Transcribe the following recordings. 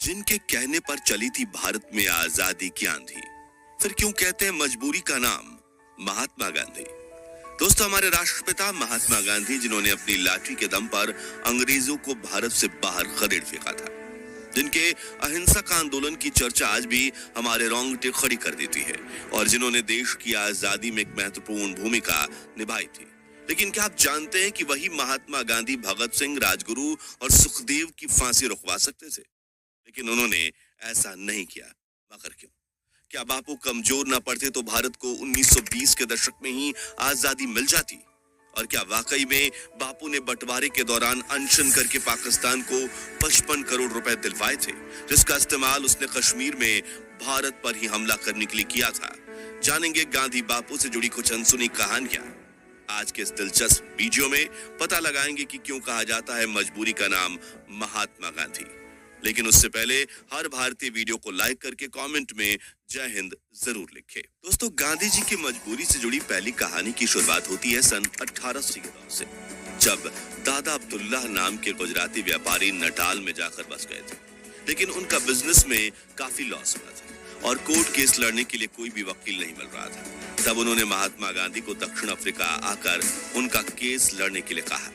जिनके कहने पर चली थी भारत में आजादी की आंधी, फिर क्यों कहते हैं मजबूरी का नाम महात्मा गांधी। दोस्तों, हमारे राष्ट्रपिता महात्मा गांधी, जिन्होंने अपनी लाठी के दम पर अंग्रेजों को भारत से बाहर खदेड़ फेंका था, जिनके अहिंसक आंदोलन की चर्चा आज भी हमारे रोंगटे खड़ी कर देती है, और जिन्होंने देश की आजादी में एक महत्वपूर्ण भूमिका निभाई थी। लेकिन क्या आप जानते हैं कि वही महात्मा गांधी भगत सिंह, राजगुरु और सुखदेव की फांसी रुकवा सकते थे, लेकिन उन्होंने ऐसा नहीं किया। मगर क्यों? क्या बापू कमजोर न पड़ते तो भारत को 1920 के दशक में ही आजादी मिल जाती? और क्या वाकई में बापू ने बंटवारे के दौरान अनशन करके पाकिस्तान को 55 करोड़ रुपए दिलवाए थे, जिसका इस्तेमाल उसने कश्मीर में भारत पर ही हमला करने के लिए किया था? जानेंगे गांधी बापू से जुड़ी कुछ अनसुनी कहानियां। आज के इस दिलचस्प वीडियो में पता लगाएंगे कि क्यों कहा जाता है मजबूरी का नाम महात्मा गांधी। लेकिन उससे पहले हर भारतीय वीडियो को लाइक करके कमेंट में जय हिंद जरूर लिखें। दोस्तों, गांधी जी की मजबूरी से जुड़ी पहली कहानी की शुरुआत होती है सन 1880 के दौर से, जब दादा अब्दुल्ला नाम के गुजराती व्यापारी नटाल में जाकर बस गए थे। लेकिन उनका बिजनेस में काफी लॉस हुआ था और कोर्ट केस लड़ने के लिए कोई भी वकील नहीं मिल रहा था। तब उन्होंने महात्मा गांधी को दक्षिण अफ्रीका आकर उनका केस लड़ने के लिए कहा।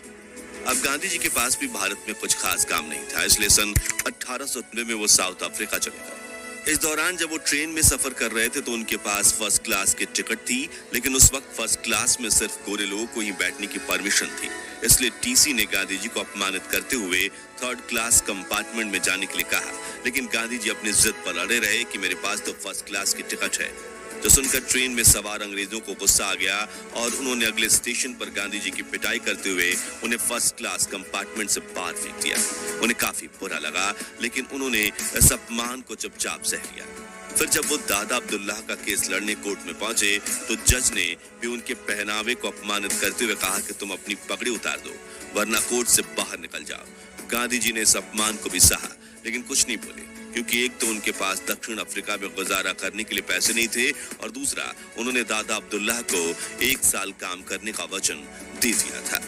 अब गांधी जी के पास भी भारत में कुछ खास काम नहीं था, इसलिए सन 1890 में वो साउथ अफ्रीका चले गए। इस दौरान जब वो ट्रेन में सफर कर रहे थे तो उनके पास फर्स्ट क्लास की टिकट थी, लेकिन उस वक्त फर्स्ट क्लास में सिर्फ गोरे लोगों को ही बैठने की परमिशन थी। इसलिए टीसी ने गांधी जी को अपमानित करते हुए थर्ड क्लास कंपार्टमेंट में जाने के लिए कहा। लेकिन गांधी जी अपनी जिद पर अड़े रहे कि मेरे पास तो फर्स्ट क्लास की टिकट है। जो सुनकर ट्रेन में सवार अंग्रेजों को गुस्सा आ गया और उन्होंने अगले स्टेशन पर गांधी जी की पिटाई करते हुए उन्हें फर्स्ट क्लास कंपार्टमेंट से बाहर फेंक दिया। उन्हें काफी बुरा लगा, लेकिन उन्होंने इस अपमान को चुपचाप सह लिया। फिर जब वो दादा अब्दुल्ला का केस लड़ने कोर्ट में पहुंचे तो जज ने भी उनके पहनावे को अपमानित करते हुए कहा कि तुम अपनी पगड़ी उतार दो, वरना कोर्ट से बाहर निकल जाओ। गांधी जी ने इस अपमान को भी सहा, लेकिन कुछ नहीं बोले, क्योंकि एक तो उनके पास दक्षिण अफ्रीका में गुजारा करने के लिए पैसे नहीं थे, और दूसरा उन्होंने दादा अब्दुल्ला को 1 साल काम करने का वचन दे दिया था।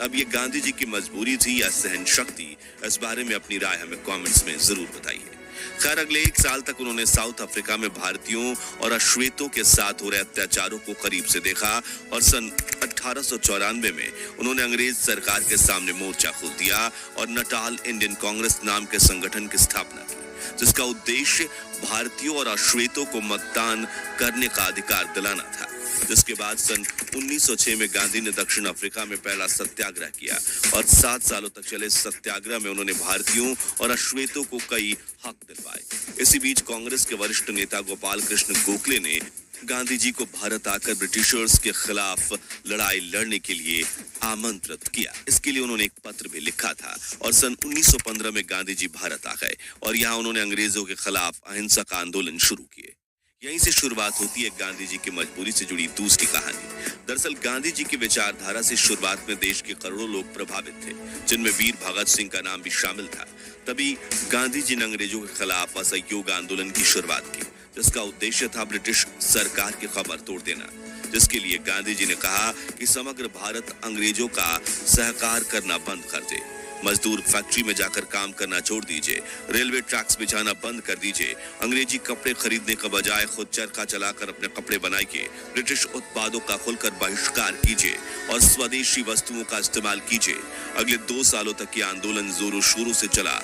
अब ये गांधी जी की मजबूरी थी या सहन शक्ति, इस बारे में अपनी राय हमें कमेंट्स में जरूर बताइए। खैर, अगले 1 साल तक उन्होंने साउथ अफ्रीका में भारतीयों और अश्वेतों के साथ हो रहे अत्याचारों को करीब से देखा, और सन 1894 में उन्होंने अंग्रेज सरकार के सामने मोर्चा खोल दिया और नटाल इंडियन कांग्रेस नाम के संगठन की स्थापना की, जिसका उद्देश्य भारतीयों और अश्वेतों को मतदान करने का अधिकार दिलाना था। जिसके बाद सन 1906 में गांधी ने दक्षिण अफ्रीका में पहला सत्याग्रह किया, और 7 सालों तक चले सत्याग्रह में उन्होंने भारतीयों और अश्वेतों को कई हक दिलवाए। इसी बीच कांग्रेस के वरिष्ठ नेता गोपाल कृष्ण गोखले ने गांधी जी को भारत आकर ब्रिटिशर्स के खिलाफ लड़ाई लड़ने के लिए आमंत्रित किया। इसके लिए उन्होंने एक पत्र भी लिखा था, और सन 1915 में गांधी जी भारत आ गए और यहाँ उन्होंने अंग्रेजों के खिलाफ अहिंसक आंदोलन शुरू किए। यहीं से शुरुआत होती है गांधी जी की मजबूरी से जुड़ी दूसरी कहानी। दरअसल गांधी जी की विचारधारा से शुरुआत में देश के करोड़ों लोग प्रभावित थे, जिनमें वीर भगत सिंह का नाम भी शामिल था। तभी गांधी जी ने अंग्रेजों के खिलाफ असहयोग आंदोलन की शुरुआत की, जिसका उद्देश्य था ब्रिटिश सरकार की कमर तोड़ देना। जिसके लिए गांधी जी ने कहा कि समग्र भारत अंग्रेजों का सहकार करना बंद कर दे, मजदूर फैक्ट्री में जाकर काम करना छोड़ दीजिए, रेलवे ट्रैक्स बिछाना बंद कर दीजिए, अंग्रेजी कपड़े खरीदने का बजाय खुद चरखा चलाकर अपने कपड़े बनाइए, ब्रिटिश उत्पादों का खुलकर बहिष्कार कीजिए और स्वदेशी वस्तुओं का इस्तेमाल कीजिए। अगले 2 सालों तक ये आंदोलन जोरों शोरों से चला।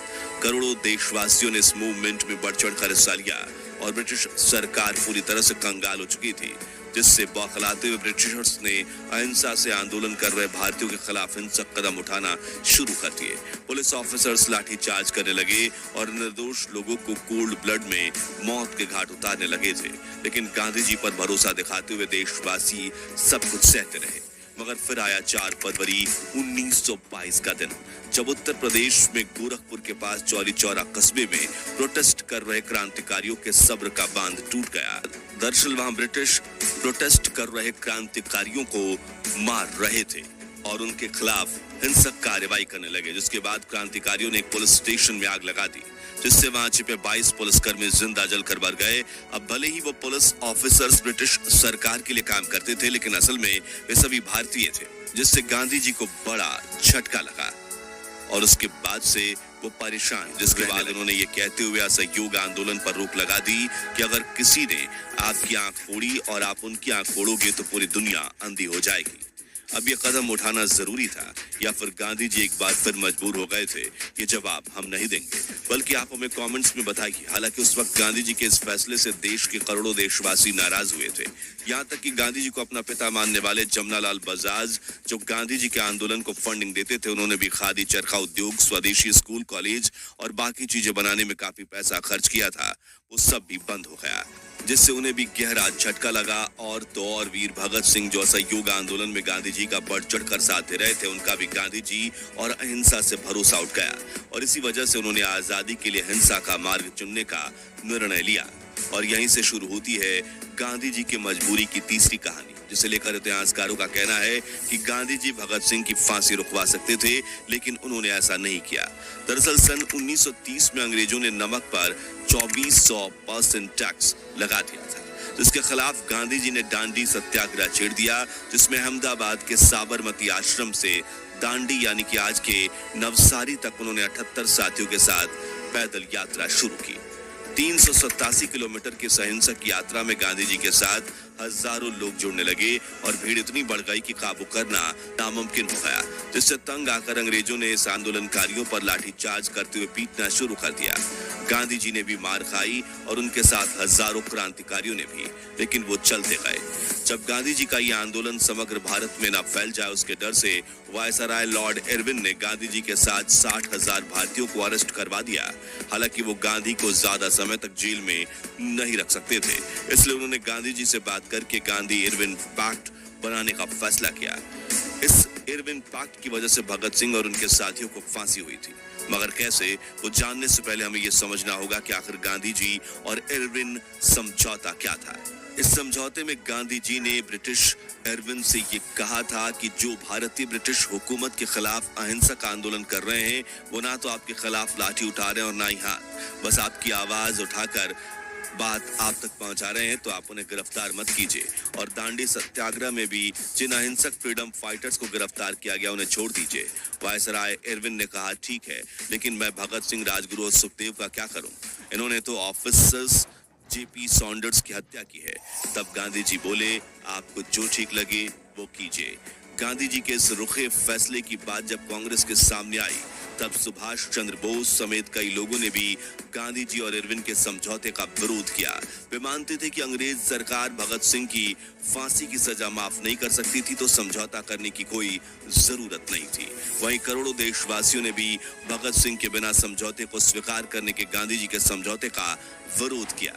करोड़ों देशवासियों ने इस मूवमेंट में बढ़ चढ़ कर हिस्सा लिया, और ब्रिटिश सरकार पूरी तरह से कंगाल हो चुकी थी, जिससे बौखलाते हुए ब्रिटिशर्स ने अहिंसा से आंदोलन कर रहे भारतीयों के खिलाफ हिंसक कदम उठाना शुरू कर दिए। पुलिस ऑफिसर्स लाठी चार्ज करने लगे और निर्दोष लोगों को कोल्ड ब्लड में मौत के घाट उतारने लगे थे। लेकिन गांधी जी पर भरोसा दिखाते हुए देशवासी सब कुछ सहते रहे। मगर फिर आया 4 फरवरी 1922 का दिन, जब उत्तर प्रदेश में गोरखपुर के पास चौरी चौरा कस्बे में प्रोटेस्ट कर रहे क्रांतिकारियों के सब्र का बांध टूट गया। दरअसल वहां ब्रिटिश प्रोटेस्ट कर रहे क्रांतिकारियों को मार रहे थे और उनके खिलाफ हिंसक कार्रवाई करने लगे, जिसके बाद क्रांतिकारियों ने एक पुलिस स्टेशन में आग लगा दी, जिससे वहां छिपे 22 पुलिसकर्मी जिंदा जलकर मर गए। अब भले ही वो पुलिस ऑफिसर्स ब्रिटिश सरकार के लिए काम करते थे, लेकिन असल में वे सभी भारतीय थे, जिससे गांधी जी को बड़ा झटका लगा और उसके बाद से वो परेशान, जिसके बाद उन्होंने ये कहते हुए असहयोग आंदोलन पर रोक लगा दी कि अगर किसी ने आपकी आंख फोड़ी और आप उनकी आंख फोड़ोगे तो पूरी दुनिया अंधी हो जाएगी। अब ये कदम उठाना जरूरी था या फिर गांधी जी एक बार फिर मजबूर हो गए थे? ये जवाब हम नहीं देंगे, बल्कि आप हमें कमेंट्स में बताइए। हालांकि उस वक्त गांधी जी के इस फैसले से देश के करोड़ों देशवासी नाराज हुए थे। यहाँ तक कि गांधी जी को अपना पिता मानने वाले जमनालाल बजाज, जो गांधी जी के आंदोलन को फंडिंग देते थे, उन्होंने भी खादी, चरखा उद्योग, स्वदेशी स्कूल, कॉलेज और बाकी चीजें बनाने में काफी पैसा खर्च किया था। वो सब भी बंद हो गया, जिससे उन्हें भी गहरा झटका लगा। और तो और वीर भगत सिंह, जो असहयोग आंदोलन में गांधी जी का बढ़ चढ़ कर साथ दे रहे थे, उनका भी गांधी जी और अहिंसा से भरोसा उठ गया और इसी वजह से उन्होंने आजादी के लिए हिंसा का मार्ग चुनने का निर्णय लिया। और यहीं से शुरू होती है गांधी जी की मजबूरी की तीसरी कहानी, जिसे लेकर इतिहासकारों का कहना है कि गांधी जी भगत सिंह की फांसी रुकवा सकते थे, लेकिन उन्होंने ऐसा नहीं किया। दरअसल सन 1930 में अंग्रेजों ने नमक पर 2400% टैक्स लगा दिया था, जिसके खिलाफ गांधी जी ने दांडी सत्याग्रह छेड़ दिया, जिसमें अहमदाबाद के साबरमती आश्रम से दांडी यानी कि आज के नवसारी तक उन्होंने 78 साथियों के साथ पैदल यात्रा शुरू की। 387 किलोमीटर की अहिंसक यात्रा में गांधी जी के साथ हजारों लोग जुड़ने लगे और भीड़ इतनी बढ़ गई कि काबू करना नामुमकिन हो गया, जिससे तंग आकर अंग्रेजों ने इस आंदोलनकारियों पर लाठीचार्ज करते हुए पीटना शुरू कर दिया। गांधी जी ने भी मार खाई और उनके साथ हजारों क्रांतिकारियों ने भी, लेकिन वो चलते गए। जब गांधी जी का यह आंदोलन समग्र भारत में न फैल जाए, उसके डर से वायसराय लॉर्ड इरविन ने गांधी जी के साथ 60,000 भारतीयों को अरेस्ट करवा दिया। हालांकि वो गांधी को ज्यादा समय तक जेल में नहीं रख सकते थे, इसलिए उन्होंने गांधी जी से बात करके गांधी इरविन पैक्ट बनाने का फैसला किया। इस इरविन पैक्ट की वजह से भगत सिंह और उनके साथियों को फांसी हुई थी, मगर कैसे, वो जानने से पहले हमें यह समझना होगा कि आखिर गांधी जी और इरविन समझौता क्या था। इस समझौते में गांधी जी ने ब्रिटिश इरविन से ये कहा था कि जो भारतीय ब्रिटिश हुकूमत के खिलाफ अहिंसक आंदोलन कर रहे हैं, वो ना तो आपके खिलाफ लाठी उठा रहे हैं और ना ही हाथ, बस आपकी आवाज उठाकर बात आप तक पहुंचा रहे हैं, तो आप उन्हें गिरफ्तार मत कीजिए। और दांडी सत्याग्रह में भी जिन अहिंसक फ्रीडम फाइटर्स को गिरफ्तार किया गया, उन्हें छोड़ दीजिए। वायसराय इरविन ने कहा, ठीक है, लेकिन मैं भगत सिंह, राजगुरु और सुखदेव का क्या करूं? इन्होंने तो ऑफिसर्स जेपी सॉन्डर्स की हत्या की है। तब गांधी जी बोले, आपको जो ठीक लगे वो कीजिए। गांधी जी के इस रुखे फैसले की बात जब कांग्रेस के सामने आई, तब सुभाष चंद्र बोस समेत कई लोगों ने भी गांधी जी और इरविन के समझौते का विरोध किया। वे मानते थे कि अंग्रेज सरकार भगत सिंह की फांसी की सजा माफ नहीं कर सकती थी, तो समझौता करने की कोई जरूरत नहीं थी। वहीं करोड़ों देशवासियों ने भी भगत सिंह के बिना समझौते को स्वीकार करने के गांधी जी के समझौते का विरोध किया।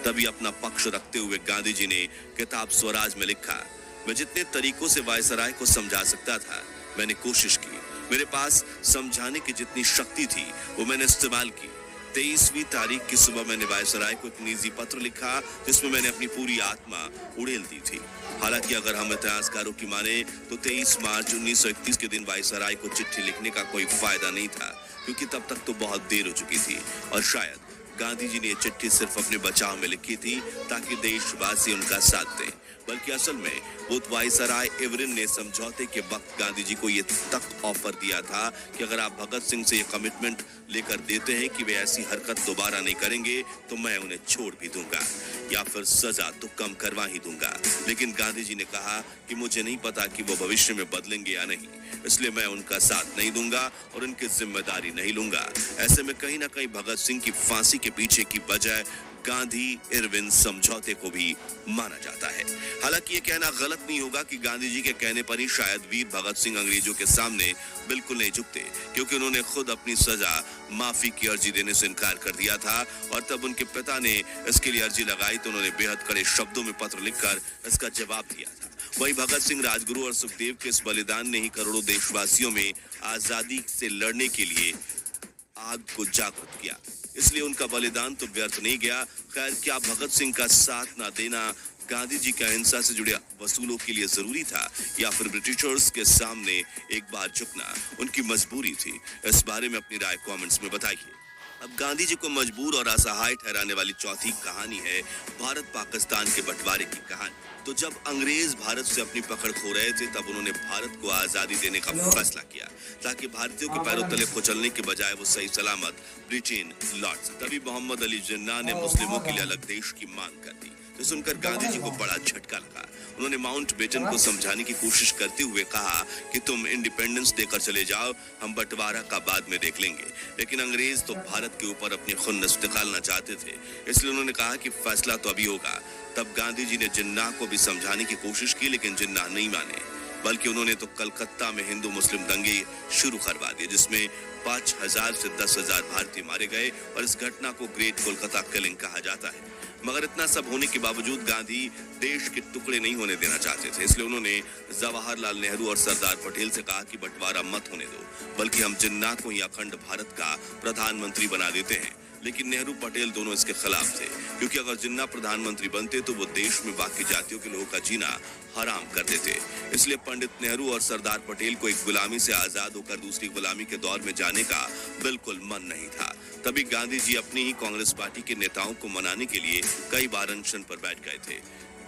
तभी अपना पक्ष रखते हुए गांधी जी ने किताब स्वराज में लिखा, मैं जितने तरीकों से वायसराय को समझा सकता था, मैंने कोशिश की। मेरे पास समझाने की जितनी शक्ति थी, वो मैंने इस्तेमाल की। 23वीं तारीख की सुबह मैंने वायसराय को एक निजी पत्र लिखा, जिसमें मैंने अपनी पूरी आत्मा उड़ेल दी थी। हालांकि अगर हम इतिहासकारों की माने तो 23 मार्च 1931 के दिन वायसराय को चिट्ठी लिखने का कोई फायदा नहीं था, क्योंकि तब तक तो बहुत देर हो चुकी थी। और शायद गांधी जी ने ये चिट्ठी सिर्फ अपने बचाव में लिखी थी, ताकि देशवासी उनका साथ दें, बल्कि असल में वो वायसराय इरविन ने समझौते के वक्त गांधी जी को ये तक ऑफर दिया था कि अगर आप भगत सिंह से ये कमिटमेंट लेकर देते हैं कि वे ऐसी हरकत दोबारा नहीं करेंगे, तो मैं उन्हें छोड़ भी दूंगा या फिर सजा तो कम करवा ही दूंगा। लेकिन गांधी जी ने कहा कि मुझे नहीं पता कि वो भविष्य में बदलेंगे या नहीं, इसलिए मैं उनका साथ नहीं दूंगा और उनकी जिम्मेदारी नहीं लूंगा। ऐसे में कहीं ना कहीं भगत सिंह की फांसी के पीछे की वजह गांधी इरविन समझौते को भी माना जाता है। हालांकि ये कहना गलत नहीं होगा कि गांधी जी के कहने पर ही शायद वीर भगत सिंह अंग्रेजों के सामने बिल्कुल नहीं झुकते, क्योंकि उन्होंने खुद अपनी सजा माफी की अर्जी देने से इनकार कर दिया था। और तब उनके पिता ने इसके लिए अर्जी लगाई तो उन्होंने बेहद कड़े शब्दों में पत्र लिखकर इसका जवाब दिया था। वहीं भगत सिंह, राजगुरु और सुखदेव के इस बलिदान ने ही करोड़ों देशवासियों में आजादी से लड़ने के लिए आग को जागृत किया, इसलिए उनका बलिदान तो व्यर्थ नहीं गया। खैर, क्या भगत सिंह का साथ ना देना गांधी जी का अहिंसा से जुड़े वसूलों के लिए जरूरी था, या फिर ब्रिटिशर्स के सामने एक बार झुकना उनकी मजबूरी थी? इस बारे में अपनी राय कमेंट्स में बताइए। अब गांधी जी को मजबूर और असहाय ठहराने वाली चौथी कहानी है भारत पाकिस्तान के बंटवारे की कहानी। तो जब अंग्रेज भारत से अपनी पकड़ खो रहे थे तब उन्होंने भारत को आजादी देने का फैसला किया ताकि भारतीयों के पैरों तले कुचलने के बजाय वो सही सलामत ब्रिटेन लौट सके। तभी मोहम्मद अली जिन्ना ने मुस्लिमों के लिए अलग देश की मांग कर दी। तो सुनकर गांधी जी को बड़ा झटका लगा। उन्होंने माउंट बेटन को समझाने की कोशिश करते हुए कहा कि तुम इंडिपेंडेंस देकर चले जाओ, हम बंटवारा का बाद में देख लेंगे। लेकिन अंग्रेज तो भारत के ऊपर अपनी खुन्नस निकालना चाहते थे, इसलिए उन्होंने कहा कि फैसला तो अभी होगा। तब गांधी जी ने जिन्ना को भी समझाने की कोशिश की, लेकिन जिन्ना नहीं माने, बल्कि उन्होंने तो कलकत्ता में हिंदू मुस्लिम दंगे शुरू करवा दिए, जिसमें 5,000 से 10,000 भारतीय मारे गए और इस घटना को ग्रेट कोलकाता किलिंग कहा जाता है। मगर इतना सब होने के बावजूद गांधी देश के टुकड़े नहीं होने देना चाहते थे, इसलिए उन्होंने जवाहरलाल नेहरू और सरदार पटेल से कहा कि बंटवारा मत होने दो, बल्कि हम जिन्ना को ही अखंड भारत का प्रधानमंत्री बना देते हैं। लेकिन नेहरू पटेल दोनों इसके खिलाफ थे, क्योंकि अगर जिन्ना प्रधानमंत्री बनते तो वो देश में बाकी जातियों के लोगों का जीना हराम कर देते। इसलिए पंडित नेहरू और सरदार पटेल को एक गुलामी से आजाद होकर दूसरी गुलामी के दौर में जाने का बिल्कुल मन नहीं था। तभी गांधी जी अपनी ही कांग्रेस पार्टी के नेताओं को मनाने के लिए कई बार अनशन पर बैठ गए थे,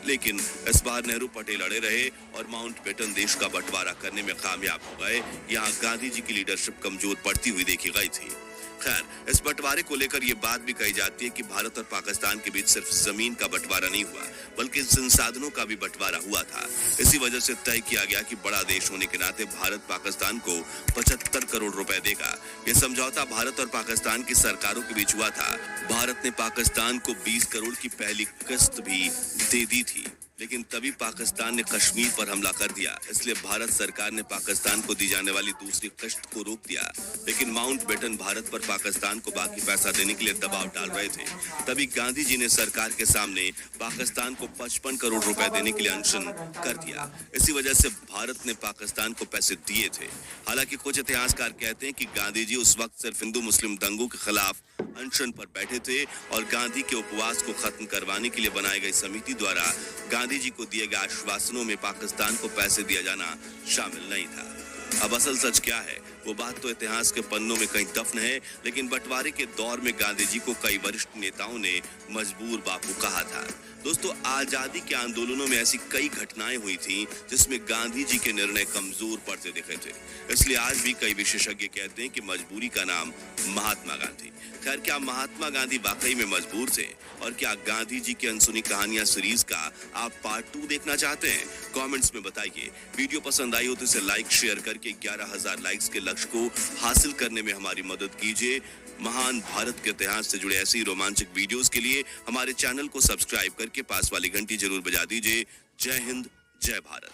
लेकिन इस बार नेहरू पटेल अड़े रहे और माउंट बेटन देश का बंटवारा करने में कामयाब हो गए। यहाँ गांधी जी की लीडरशिप कमजोर पड़ती हुई देखी गई थी। खैर, इस बंटवारे को लेकर ये बात भी कही जाती है कि भारत और पाकिस्तान के बीच सिर्फ जमीन का बंटवारा नहीं हुआ, बल्कि संसाधनों का भी बंटवारा हुआ था। इसी वजह से तय किया गया कि बड़ा देश होने के नाते भारत पाकिस्तान को 75 करोड़ रुपए देगा। यह समझौता भारत और पाकिस्तान की सरकारों के बीच हुआ था। भारत ने पाकिस्तान को 20 करोड़ की पहली किस्त भी दे दी थी, लेकिन तभी पाकिस्तान ने कश्मीर पर हमला कर दिया, इसलिए भारत सरकार ने पाकिस्तान को दी जाने वाली दूसरी किस्त को रोक दिया। लेकिन माउंट बेटन भारत पर पाकिस्तान को बाकी पैसा देने के लिए दबाव डाल रहे थे। तभी गांधी जी ने सरकार के सामने पाकिस्तान को 55 करोड़ रुपए देने के लिए अनशन कर दिया। इसी वजह से भारत ने पाकिस्तान को पैसे दिए थे। हालांकि कुछ इतिहासकार कहते हैं कि गांधी जी उस वक्त सिर्फ हिंदू मुस्लिम दंगों के खिलाफ अनशन पर बैठे थे और गांधी के उपवास को खत्म करवाने के लिए बनाई गई समिति द्वारा गांधी जी को दिए गए आश्वासनों में पाकिस्तान को पैसे दिया जाना शामिल नहीं था। अब असल सच क्या है, वो बात तो इतिहास के पन्नों में कहीं दफन है, लेकिन बंटवारे के दौर में गांधी जी को कई वरिष्ठ नेताओं ने मजबूर बापू कहा था। दोस्तों, आजादी के आंदोलनों में ऐसी कई घटनाएं हुई थी जिसमें गांधी जी के निर्णय कमजोर पड़ते दिखे थे। इसलिए आज भी कई विशेषज्ञ कहते हैं कि मजबूरी का नाम महात्मा गांधी। खैर, क्या महात्मा गांधी वाकई में मजबूर थे? और क्या गांधी जी की अनसुनी कहानियां सीरीज का आप पार्ट 2 देखना चाहते हैं? कमेंट्स में बताइए। वीडियो पसंद आई हो तो इसे लाइक शेयर करके 11,000 लाइक्स के लक्ष्य को हासिल करने में हमारी मदद कीजिए। महान भारत के इतिहास से जुड़े ऐसी रोमांचक वीडियोस के लिए हमारे चैनल को सब्सक्राइब करके पास वाली घंटी जरूर बजा दीजिए। जय हिंद, जय भारत।